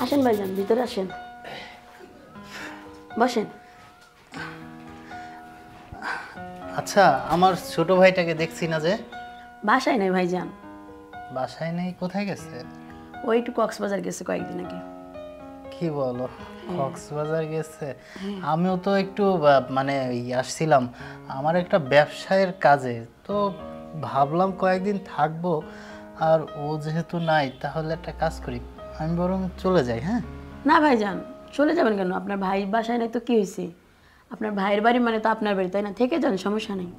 আসেন ভাইজান, ভিতরে আসেন, বসেন। আচ্ছা, আমার ছোট ভাইটাকে দেখছি না যে? বাসায় নাই ভাইজান। বাসায় নেই? কোথায় গেছে? ও একটু কক্সবাজার গেছে কয়েকদিন আগে। কি বলো, কক্সবাজার গেছে? আমিও তো একটু মানে আসছিলাম আমার একটা ব্যবসায়ের কাজে, তো ভাবলাম কয়েকদিন থাকবো। আর ও যেহেতু নাই, তাহলে একটা কাজ করি, আমি বরং চলে যাই। হ্যাঁ না ভাইজান, চলে যাবেন কেন? আপনার ভাই বাসায় নাই তো কি হয়েছে? আপনার ভাইয়ের বাড়ি মানে তো আপনার বাড়ি, তাই না? থেকে যান, সমস্যা নেই।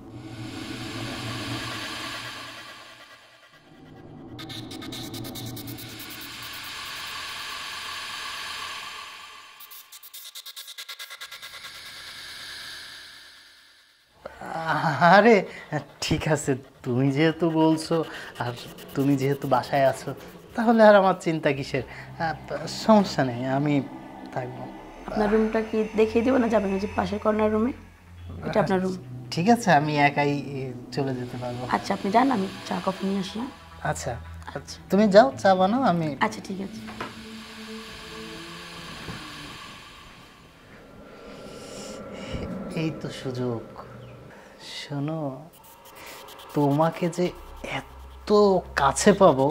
আরে ঠিক আছে, তুমি যেহেতু বলছো আর তুমি যেহেতু বাসায় আছো, তাহলে আর আমার চিন্তা কিসের? সমস্যা নেই, আমি থাকবো। আপনার রুমটা কি দেখিয়ে দেবো না যাবেন? ওই যে পাশের কর্নার রুমে, এটা আপনার রুম। ঠিক আছে, আমি একাই চলে যেতে পারবো। আচ্ছা, আপনি যান, আমি চা কফি নিয়ে আসি। আচ্ছা আচ্ছা, তুমি যাও, চা বানাও, আমি। আচ্ছা ঠিক আছে। এই তো সুযোগ। শোনো, তোমাকে যে এত কাছে পাবো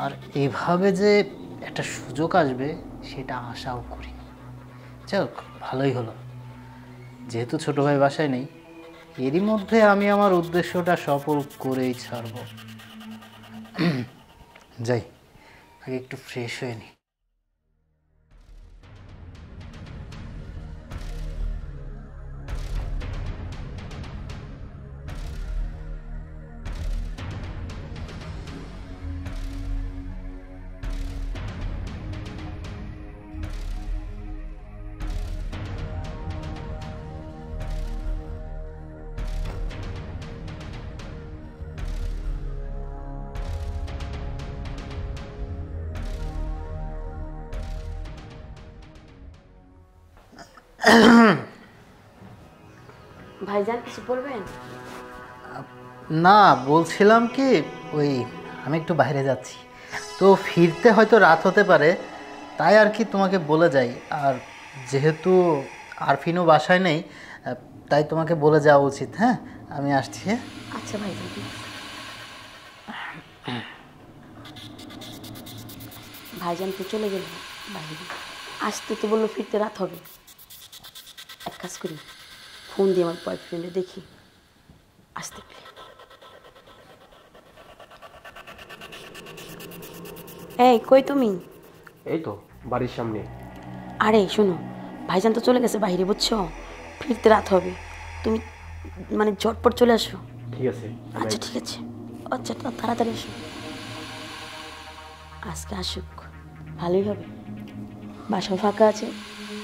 আর এভাবে যে একটা সুযোগ আসবে, সেটা আশাও করি। যাক, ভালোই হলো, যেহেতু ছোট ভাই বাসায় নেই, এরই মধ্যে আমি আমার উদ্দেশ্যটা সফল করেই ছাড়ব। যাই, আগে একটু ফ্রেশ হয়ে নিই। ভাইজান কিছু বলবেন? না, বলছিলাম কি, ওই আমি একটু বাইরে যাচ্ছি, তো ফিরতে হয়তো রাত হতে পারে, তাই আর কি তোমাকে বলে যাই। আর যেহেতু আরফিনও বাসায় নেই, তাই তোমাকে বলে যাওয়া উচিত। হ্যাঁ, আমি আসছি। হ্যাঁ আচ্ছা ভাইজান, ঠিক আছে। ভাইজান তো চলে গেল বাইরে, আসতে তো বললো ফিরতে রাত হবে। এক কাজ করি, ফোন দিয়ে আমার বয়ফ্রেন্ডে দেখি আসতে পারে। এই কই তুমি? এই তো বাড়ির সামনে। আরে শোনো, ভাইজান তো চলে গেছে বাইরে, বুঝছো? ফিরতে রাত হবে, তুমি মানে ঝটপট চলে আসো। ঠিক আছে। আচ্ছা ঠিক আছে, আচ্ছা তাড়াতাড়ি আসো। আজকে আসুক, ভালোই হবে, বাসাও ফাঁকা আছে,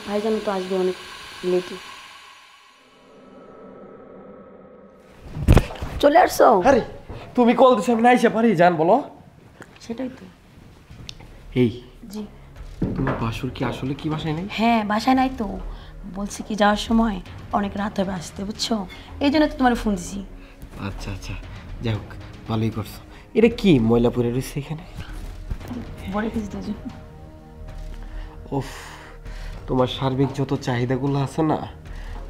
ভাইজান তো আসবে অনেক লেটে। চলে আসছো? আরে তুমি কল দিছো, আমি না এসে পারি, জান বলো। সেটাই তো। এই জি। তোমার বাসুর কি আসলে কি বাসায় নেই? হ্যাঁ, বাসায় নাই তো, বলছি কি যাওয়ার সময় অনেক রাত হবে আসতে, বুঝছো? এই জন্য তো তোমার ফোন দিছি। আচ্ছা আচ্ছা, যাই হোক, ভালোই করছো। এটা কি ময়লা পড়ে রয়েছে এখানে? বলে কিছু তো। ওফ, তোমার সার্বিক যত চাহিদাগুলো আছে না,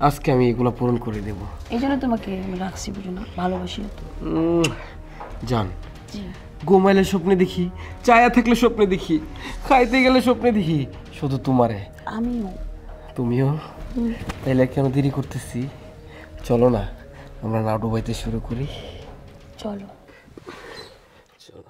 আজকে আমি এগুলো পূরণ করে দেব। এই জন্য তোমাকে আমি রাখছি, বুঝো না, ভালোবাসি তো। জান, জি। ঘুমাইলে স্বপ্নে দেখি, চায়া থাকলে স্বপ্নে দেখি, খাইতে গেলে স্বপ্নে দেখি শুধু তোমারে। আমিও। তুমিও? তাইলে কেন দেরি করতেছি, চলো না আমরা নাটু বাইতে শুরু করি। চলো। চলো।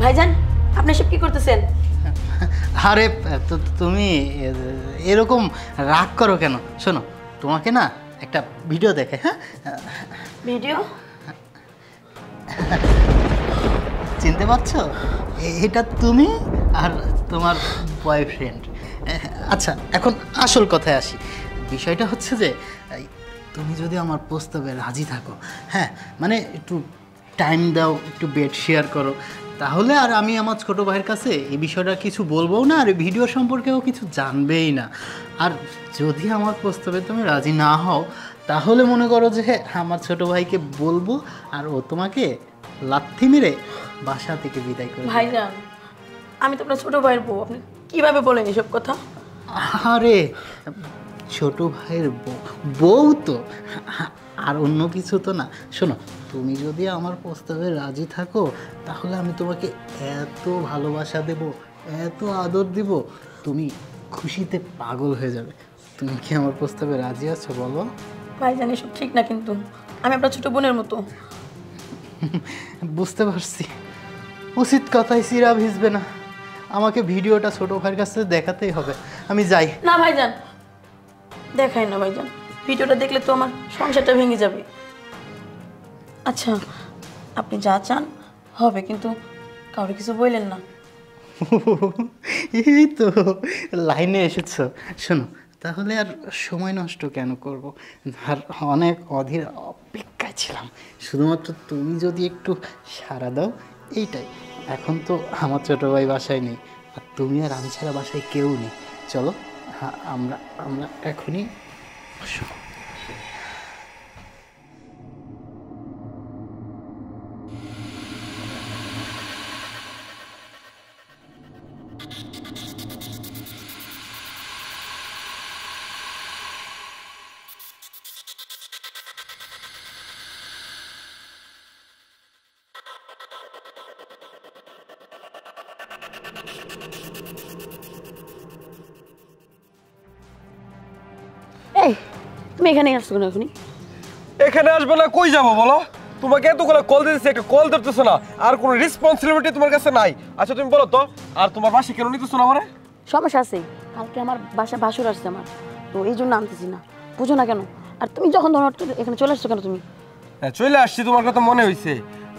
ভাইজান আপনি সব কি করতেছেন? আরে তুমি এরকম রাগ করো কেন? শোনো, তোমাকে না একটা ভিডিও দেখে। হ্যাঁ, ভিডিও? চিনতে পারছো? এটা তুমি আর তোমার বয়ফ্রেন্ড। আচ্ছা, এখন আসল কথায় আসি। বিষয়টা হচ্ছে যে তুমি যদি আমার প্রস্তাবে রাজি থাকো, হ্যাঁ, মানে একটু টাইম দাও, একটু বেড শেয়ার করো, তাহলে আর আমি আমার ছোটো ভাইয়ের কাছে এই বিষয়টা কিছু বলবো না, আর ভিডিও সম্পর্কেও কিছু জানবেই না। আর যদি আমার প্রস্তাবে তুমি রাজি না হও, তাহলে মনে করো যে আমার ছোটো ভাইকে বলবো আর ও তোমাকে লাথি মেরে বাসা থেকে বিদায় করে। ভাইজান আমি তো আপনার ছোট ভাইয়ের বউ, আপনি কিভাবে বলেন এসব কথা? আরে ছোট ভাইয়ের বউ তো, আর অন্য কিছু তো না। শোনো, তুমি যদি আমার প্রস্তাবে রাজি থাকো, তাহলে আমি তোমাকে এত ভালোবাসা দেব, এত আদর দিব, তুমি খুশিতে পাগল হয়ে যাবে। তুমি কি আমার প্রস্তাবে রাজি আছো বলো? ভাইজান এসব ঠিক না, কিন্তু আমি আপনার ছোট বোনের মতো। বুঝতে পারছি, উচিত কথাই চিরা ভিজবে না। আমাকে ভিডিওটা ছোট ভাইয়ের কাছে দেখাতেই হবে। আমি যাই। না ভাইজান, দেখাই না ভাইজান, ভিডিওটা দেখলে তো আমার সংসারটা ভেঙে যাবে। আচ্ছা আপনি যা চান হবে, কিন্তু কাউকে কিছু বললেন না। এই তো লাইনে এসেছো। শোনো, তাহলে আর সময় নষ্ট কেন করব? আর অনেক অধীর অপেক্ষায় ছিলাম, শুধুমাত্র তুমি যদি একটু সাড়া দাও, এইটাই। এখন তো আমার ছোটো ভাই বাসায় নেই, আর তুমি আর আমি ছাড়া বাসায় কেউ নেই। চলো, হ্যাঁ, আমরা আমরা এখনই বসো। এই তুমি এখানে আসছো কেন এখনই? এখানে আসবে না কই যাবো বলো? তোমাকে এতগুলো কল দিতেছি, একটা কল ধরতেছো না, আর কোনো রেসপন্সিবিলিটি তোমার কাছে নাই। আচ্ছা তুমি বলো তো, আর তোমার বাসে কেন নিতেছো না আমারে? সমস্যা আছে, কালকে আমার বাসা বাসুর আসছে আমার, তো এই জন্য আনতেছি না, বুঝো না কেন? আর তুমি যখন ধরো এখানে চলে আসছো কেন তুমি? হ্যাঁ চলে আসছি, তোমার কথা মনে হইছে।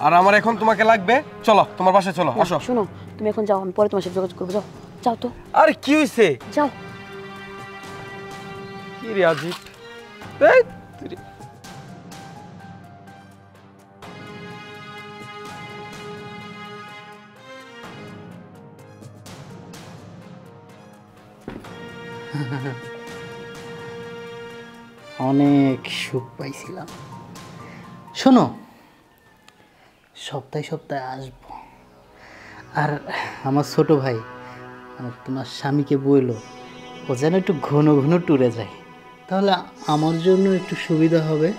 আর আমার এখন তোমাকে লাগবে, চলো তোমার বাসায় চলো, আসো। শোনো তুমি এখন যাও, আমি পরে তোমার সাথে যোগাযোগ করবো, যাও যাও তো। আরে কি হইছে? যাও। কি রে আজিব, এই তুই- অনেক সুখ পাইছিলাম। শোনো, সপ্তাহে সপ্তাহে আসবো, আর আমার ছোট ভাই তোমার স্বামীকে বললো ও যেন একটু ঘন ঘন ট্যুরে যায়, তাহলে আমার জন্য একটু সুবিধা হবে।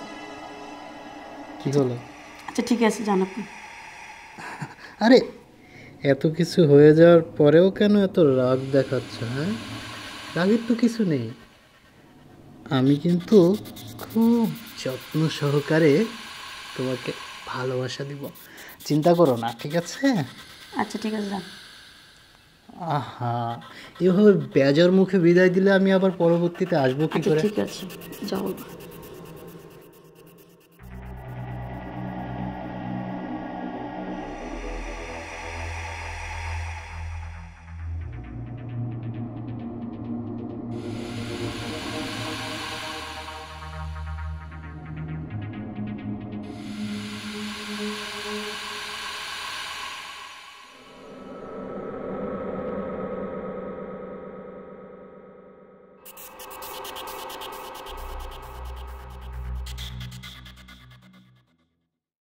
কি হলো? আচ্ছা ঠিক আছে, জান আপনি। আরে এত কিছু হয়ে যাওয়ার পরেও কেন এত রাগ দেখাচ্ছ? হ্যাঁ, রাগের তো কিছু নেই। আমি কিন্তু খুব যত্ন সহকারে তোমাকে ভালোবাসা দিব, চিন্তা করো না, ঠিক আছে? আচ্ছা ঠিক আছে, যান। আহা, এভাবে বেজার মুখে বিদায় দিলে আমি আবার পরবর্তীতে আসবো কি আচ্ছা করে? ঠিক আছে, যাও।